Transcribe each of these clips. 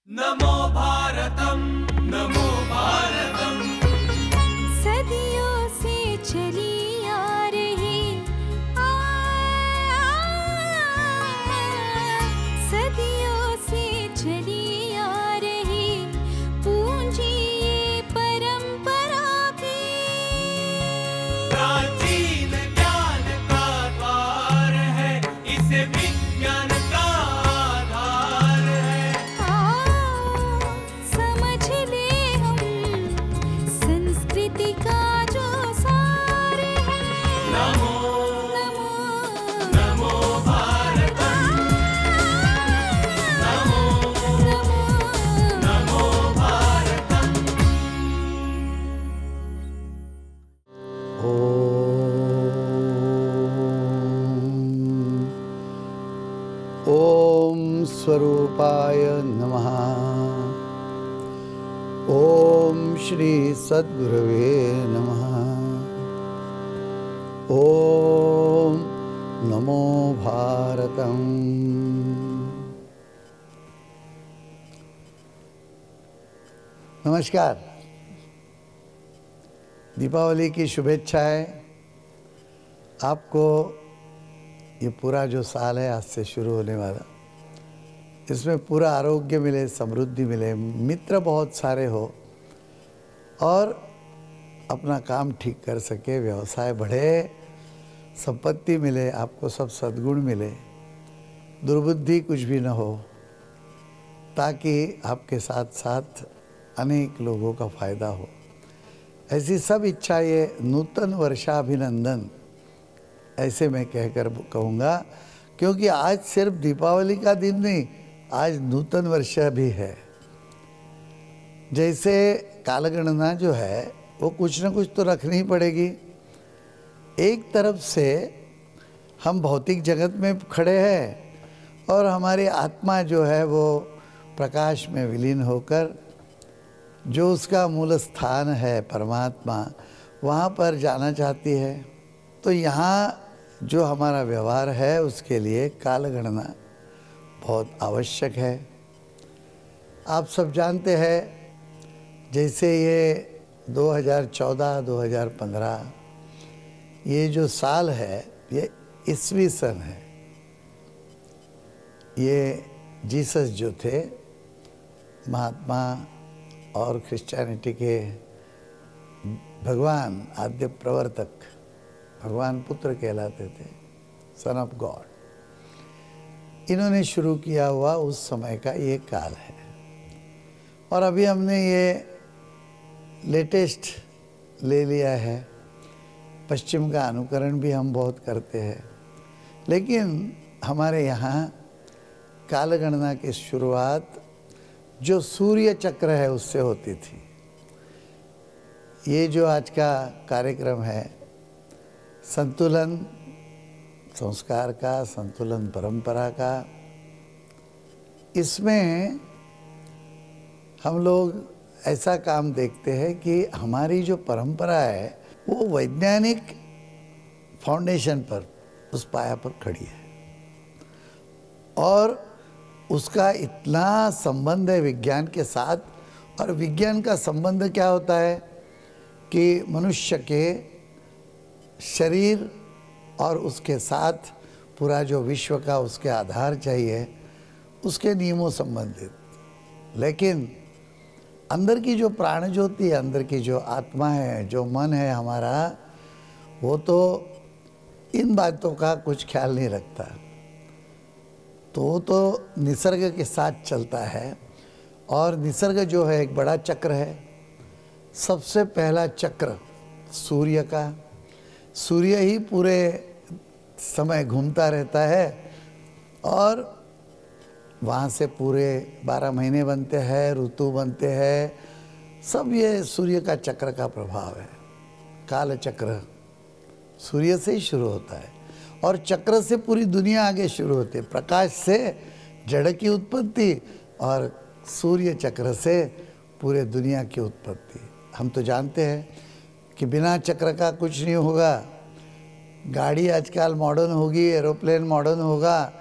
नमो भारतम, नमो भारतम। सदियों से चली आ रही सदियों से चली आ रही पूंजी ये परंपरा की प्राचीन ज्ञान का द्वार है, इसे विज्ञान का आधार है। समझ ले हम संस्कृति का जो सार है। नमो नमो नमो भारतम, नमो नमो भारतम। ओम स्वरूपाय नमः। ओम श्री सद्गुरवे नमः। ओम नमो भारतम। नमस्कार। दीपावली की शुभेच्छाएं। आपको ये पूरा जो साल है आज से शुरू होने वाला, इसमें पूरा आरोग्य मिले, समृद्धि मिले, मित्र बहुत सारे हो और अपना काम ठीक कर सके, व्यवसाय बढ़े, संपत्ति मिले, आपको सब सद्गुण मिले, दुर्बुद्धि कुछ भी न हो, ताकि आपके साथ साथ अनेक लोगों का फायदा हो। ऐसी सब इच्छा, ये नूतन वर्षाभिनंदन ऐसे मैं कहकर कहूँगा, क्योंकि आज सिर्फ दीपावली का दिन नहीं, आज नूतन वर्ष भी है। जैसे कालगणना जो है वो कुछ न कुछ तो रखनी ही पड़ेगी। एक तरफ से हम भौतिक जगत में खड़े हैं और हमारी आत्मा जो है वो प्रकाश में विलीन होकर जो उसका मूल स्थान है परमात्मा, वहाँ पर जाना चाहती है। तो यहाँ जो हमारा व्यवहार है उसके लिए कालगणना बहुत आवश्यक है। आप सब जानते हैं, जैसे ये 2014-2015 ये जो साल है ये ईस्वी सन है। ये जीसस जो थे, महात्मा और क्रिश्चियनिटी के भगवान, आद्य प्रवर्तक, भगवान पुत्र कहलाते थे, सन ऑफ गॉड। इन्होंने शुरू किया हुआ उस समय का ये काल है। और अभी हमने ये लेटेस्ट ले लिया है। पश्चिम का अनुकरण भी हम बहुत करते हैं, लेकिन हमारे यहाँ कालगणना की शुरुआत जो सूर्य चक्र है उससे होती थी। ये जो आज का कार्यक्रम है, संतुलन संस्कार का, संतुलन परंपरा का, इसमें हम लोग ऐसा काम देखते हैं कि हमारी जो परंपरा है वो वैज्ञानिक फाउंडेशन पर, उस पाया पर खड़ी है और उसका इतना संबंध है विज्ञान के साथ। और विज्ञान का संबंध क्या होता है कि मनुष्य के शरीर और उसके साथ पूरा जो विश्व का उसके आधार चाहिए, उसके नियमों संबंधित। लेकिन अंदर की जो प्राण ज्योति है, अंदर की जो आत्मा है, जो मन है हमारा, वो तो इन बातों का कुछ ख्याल नहीं रखता। तो वो तो निसर्ग के साथ चलता है। और निसर्ग जो है एक बड़ा चक्र है। सबसे पहला चक्र सूर्य का, सूर्य ही पूरे समय घूमता रहता है और वहाँ से पूरे 12 महीने बनते हैं, ऋतु बनते हैं, सब ये सूर्य का चक्र का प्रभाव है। काल चक्र सूर्य से ही शुरू होता है और चक्र से पूरी दुनिया आगे शुरू होती है। प्रकाश से जड़ की उत्पत्ति और सूर्य चक्र से पूरे दुनिया की उत्पत्ति। हम तो जानते हैं कि बिना चक्र का कुछ नहीं होगा। गाड़ी आजकल मॉडर्न होगी, एरोप्लेन मॉडर्न होगा,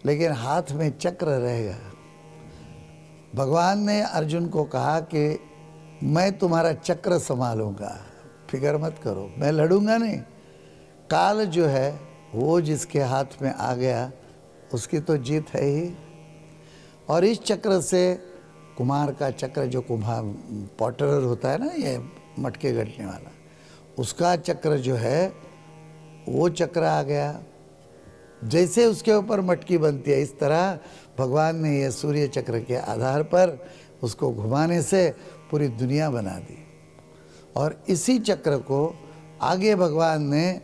लेकिन हाथ में चक्र रहेगा। भगवान ने अर्जुन को कहा कि मैं तुम्हारा चक्र संभालूंगा, फिक्र मत करो, मैं लड़ूंगा नहीं। काल जो है वो जिसके हाथ में आ गया उसकी तो जीत है ही। और इस चक्र से कुम्हार का चक्र, जो कुम्हार पॉटरर होता है ना, ये मटके गढ़ने वाला, उसका चक्र जो है वो चक्र आ गया। जैसे उसके ऊपर मटकी बनती है, इस तरह भगवान ने ये सूर्य चक्र के आधार पर उसको घुमाने से पूरी दुनिया बना दी। और इसी चक्र को आगे भगवान ने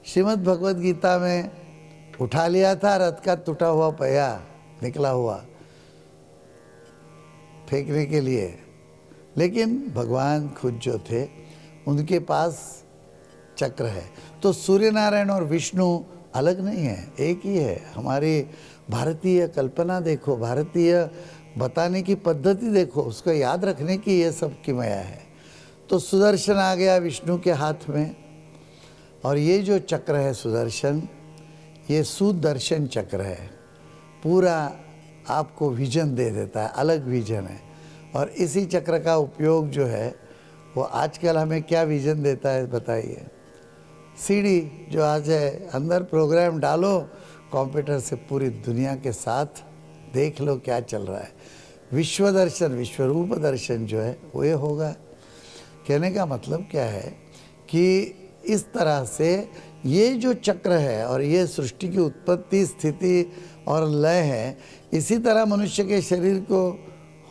श्रीमद् भगवद गीता में उठा लिया था, रथ का टूटा हुआ पहिया निकला हुआ फेंकने के लिए। लेकिन भगवान खुद जो थे उनके पास चक्र है। तो सूर्य नारायण और विष्णु अलग नहीं है, एक ही है। हमारी भारतीय कल्पना देखो, भारतीय बताने की पद्धति देखो, उसको याद रखने की ये सब की माया है। तो सुदर्शन आ गया विष्णु के हाथ में, और ये जो चक्र है सुदर्शन, ये सुदर्शन चक्र है। पूरा आपको विजन दे देता है, अलग विजन है। और इसी चक्र का उपयोग जो है वो आजकल हमें क्या विजन देता है बताइए? सीडी जो आज है, अंदर प्रोग्राम डालो कंप्यूटर से, पूरी दुनिया के साथ देख लो क्या चल रहा है। विश्व दर्शन, विश्व रूप दर्शन जो है वो ये होगा। कहने का मतलब क्या है कि इस तरह से ये जो चक्र है और ये सृष्टि की उत्पत्ति, स्थिति और लय है, इसी तरह मनुष्य के शरीर को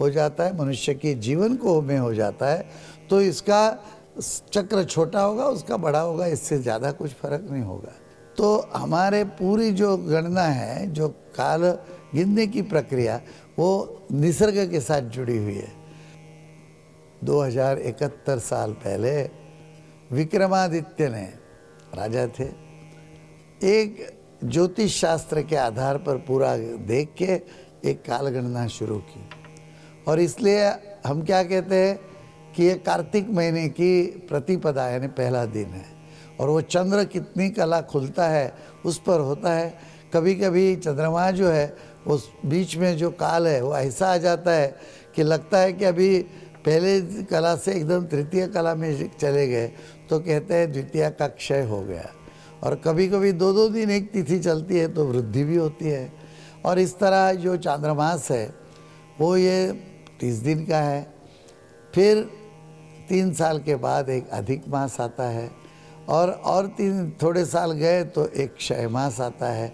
हो जाता है, मनुष्य के जीवन को में हो जाता है। तो इसका चक्र छोटा होगा, उसका बड़ा होगा, इससे ज़्यादा कुछ फर्क नहीं होगा। तो हमारे पूरी जो गणना है, जो काल गिनने की प्रक्रिया, वो निसर्ग के साथ जुड़ी हुई है। 2071 साल पहले विक्रमादित्य ने, राजा थे, एक ज्योतिष शास्त्र के आधार पर पूरा देख के एक काल गणना शुरू की। और इसलिए हम क्या कहते हैं कि ये कार्तिक महीने की प्रतिपदा यानी पहला दिन है। और वो चंद्र कितनी कला खुलता है उस पर होता है। कभी कभी चंद्रमा जो है उस बीच में जो काल है वो ऐसा आ जाता है कि लगता है कि अभी पहले कला से एकदम तृतीय कला में चले गए, तो कहते हैं द्वितीय का क्षय हो गया। और कभी कभी 2-2 दिन एक तिथि चलती है तो वृद्धि भी होती है। और इस तरह जो चांद्रमास है वो ये 30 दिन का है। फिर 3 साल के बाद एक अधिक मास आता है, और 3 थोड़े साल गए तो एक क्षय मास आता है।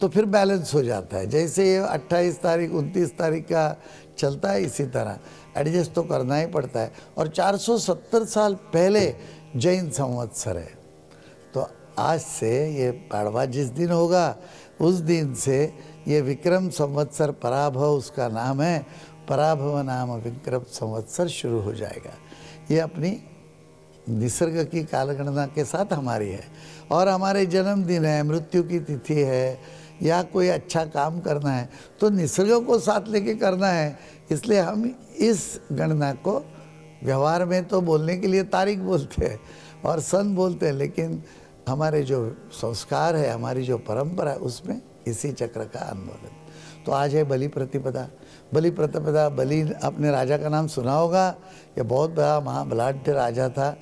तो फिर बैलेंस हो जाता है। जैसे ये 28 तारीख 29 तारीख का चलता है, इसी तरह एडजस्ट तो करना ही पड़ता है। और 470 साल पहले जैन संवत्सर है। तो आज से ये पाड़वा जिस दिन होगा उस दिन से ये विक्रम संवत्सर पराभव उसका नाम है, पराभव नाम विक्रम संवत्सर शुरू हो जाएगा। ये अपनी निसर्ग की कालगणना के साथ हमारी है। और हमारे जन्मदिन है, मृत्यु की तिथि है, या कोई अच्छा काम करना है तो निसर्ग को साथ लेके करना है। इसलिए हम इस गणना को व्यवहार में तो बोलने के लिए तारीख बोलते हैं और सन बोलते हैं, लेकिन हमारे जो संस्कार है, हमारी जो परंपरा है, उसमें इसी चक्र का आंदोलन। तो आज है बलि प्रतिपदा। बलि प्रतिपदा, बलि अपने राजा का नाम सुना होगा। ये बहुत बड़ा महाबलाढ्य राजा था।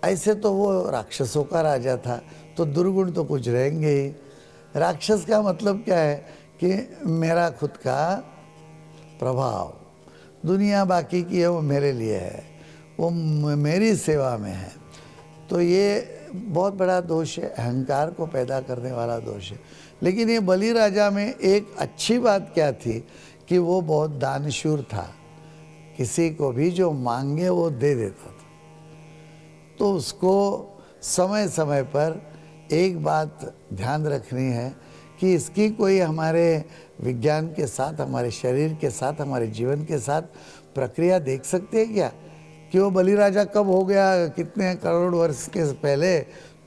ऐसे तो वो राक्षसों का राजा था, तो दुर्गुण तो कुछ रहेंगे ही। राक्षस का मतलब क्या है कि मेरा खुद का प्रभाव, दुनिया बाकी की है वो मेरे लिए है, वो मेरी सेवा में है। तो ये बहुत बड़ा दोष है, अहंकार को पैदा करने वाला दोष है। लेकिन ये बलि राजा में एक अच्छी बात क्या थी कि वो बहुत दानशूर था। किसी को भी जो मांगे वो दे देता था। तो उसको समय समय पर एक बात ध्यान रखनी है कि इसकी कोई हमारे विज्ञान के साथ, हमारे शरीर के साथ, हमारे जीवन के साथ प्रक्रिया देख सकते हैं क्या कि वो बलि राजा कब हो गया, कितने करोड़ वर्ष के पहले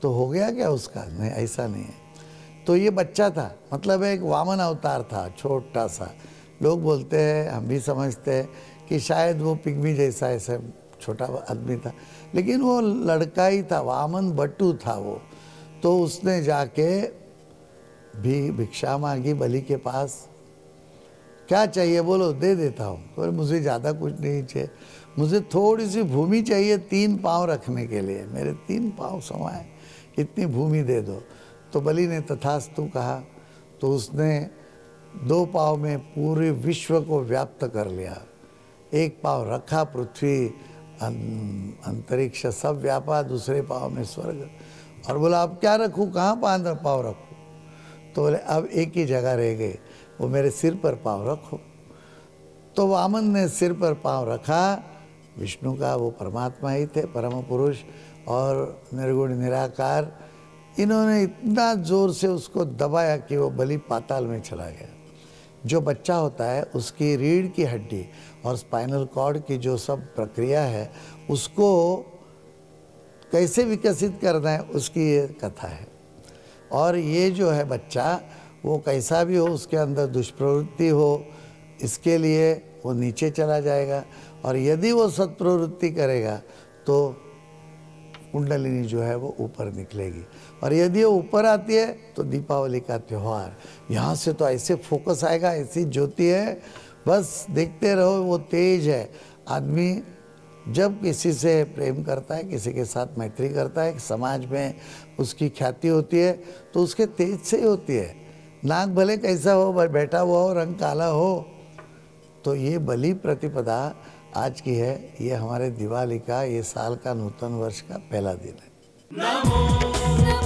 तो हो गया क्या उसका? नहीं, ऐसा नहीं है। तो ये बच्चा था, मतलब एक वामन अवतार था, छोटा सा। लोग बोलते हैं, हम भी समझते हैं कि शायद वो पिग्मी जैसा ऐसा छोटा आदमी था, लेकिन वो लड़का ही था, वामन बट्टू था वो। तो उसने जाके भी भिक्षा मांगी बलि के पास। क्या चाहिए बोलो, दे देता हूँ। तो मुझे ज़्यादा कुछ नहीं चाहिए, मुझे थोड़ी सी भूमि चाहिए 3 पाँव रखने के लिए, मेरे 3 पाँव समाए, इतनी भूमि दे दो। तो बलि ने तथास्तु कहा। तो उसने 2 पाँव में पूरे विश्व को व्याप्त कर लिया। 1 पाँव रखा, पृथ्वी अंतरिक्ष सब व्यापा, दूसरे पाँव में स्वर्ग। और बोला अब क्या रखूँ, कहाँ पाँव रखूँ? तो बोले अब एक ही जगह रह गई, वो मेरे सिर पर पाँव रखो। तो वामन ने सिर पर पाँव रखा। विष्णु का वो परमात्मा ही थे, परम पुरुष और निर्गुण निराकार। इन्होंने इतना जोर से उसको दबाया कि वो बलि पाताल में चला गया। जो बच्चा होता है उसकी रीढ़ की हड्डी और स्पाइनल कॉर्ड की जो सब प्रक्रिया है उसको कैसे विकसित करना है उसकी ये कथा है। और ये जो है बच्चा, वो कैसा भी हो, उसके अंदर दुष्प्रवृत्ति हो, इसके लिए वो नीचे चला जाएगा। और यदि वो सत्प्रवृत्ति करेगा तो कुंडलिनी जो है वो ऊपर निकलेगी। और यदि वो ऊपर आती है तो दीपावली का त्यौहार, यहाँ से तो ऐसे फोकस आएगा, ऐसी ज्योति है, बस देखते रहो, वो तेज है। आदमी जब किसी से प्रेम करता है, किसी के साथ मैत्री करता है, समाज में उसकी ख्याति होती है, तो उसके तेज से ही होती है। नाक भले कैसा हो, बैठा हुआ हो, रंग काला हो। तो ये बलि प्रतिपदा आज की है, ये हमारे दिवाली का, ये साल का नूतन वर्ष का पहला दिन है। नमो